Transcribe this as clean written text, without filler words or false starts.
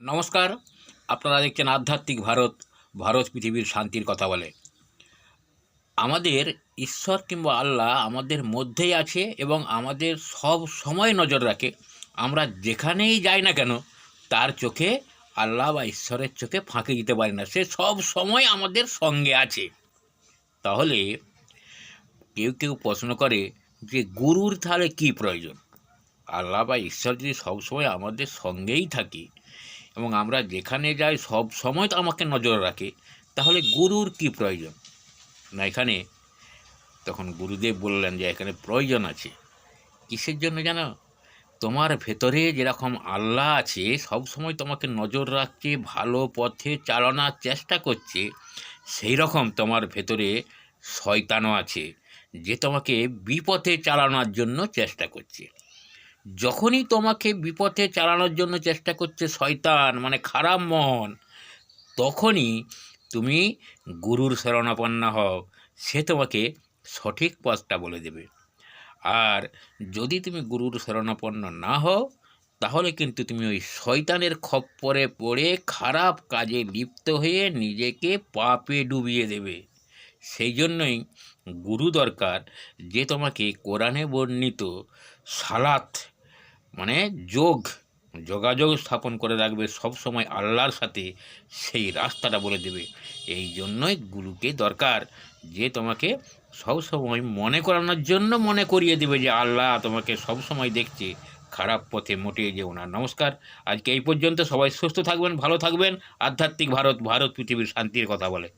নমস্কার। আপনারা দেখছেন আধ্যাত্মিক ভারত, ভারত পৃথিবীর শান্তির কথা বলে। আমাদের ঈশ্বর কিংবা আল্লাহ আমাদের মধ্যেই আছে এবং আমাদের সব সময় নজর রাখে। আমরা যেখানেই যাই না কেন তার চোখে, আল্লাহ বা ঈশ্বরের চোখে ফাঁকি দিতে পারি না। সে সব সময় আমাদের সঙ্গে আছে। তাহলে কেউ কেউ প্রশ্ন করে যে গুরুর তাহলে কী প্রয়োজন? আল্লাহ বা ঈশ্বর যদি সবসময় আমাদের সঙ্গেই থাকে এবং আমরা যেখানে যাই সব সময় তো আমাকে নজর রাখে, তাহলে গুরুর কি প্রয়োজন? না, এখানে তখন গুরুদেব বললেন যে এখানে প্রয়োজন আছে। কিসের জন্য জানো? তোমার ভেতরে যেরকম আল্লাহ আছে, সব সময় তোমাকে নজর রাখছে, ভালো পথে চালানোর চেষ্টা করছে, সেই রকম তোমার ভেতরে শয়তানও আছে, যে তোমাকে বিপথে চালানোর জন্য চেষ্টা করছে। যখনই তোমাকে বিপথে চালানোর জন্য চেষ্টা করছে শয়তান, মানে খারাপ মন, তখনই তুমি গুরুর শরণাপন্ন হও। সে তোমাকে সঠিক পথটা বলে দেবে। আর যদি তুমি গুরুর শরণাপন্ন না হও, তাহলে কিন্তু তুমি ওই শয়তানের খপ্পরে পড়ে খারাপ কাজে লিপ্ত হয়ে নিজেকে পাপে ডুবিয়ে দেবে। সেই জন্যই গুরু দরকার, যে তোমাকে কোরআনে বর্ণিত সালাত, মানে যোগাযোগ স্থাপন করে রাখবে সব সময় আল্লাহর সাথে, সেই রাস্তাটা বলে দেবে। এই জন্যই গুরুকে দরকার, যে তোমাকে সব সময় মনে করানোর জন্য মনে করিয়ে দেবে যে আল্লাহ তোমাকে সব সময় দেখছে, খারাপ পথে মোটেই যেও না। নমস্কার, আজকে এই পর্যন্ত। সবাই সুস্থ থাকবেন, ভালো থাকবেন। আধ্যাত্মিক ভারত, ভারত পৃথিবীর শান্তির কথা বলে।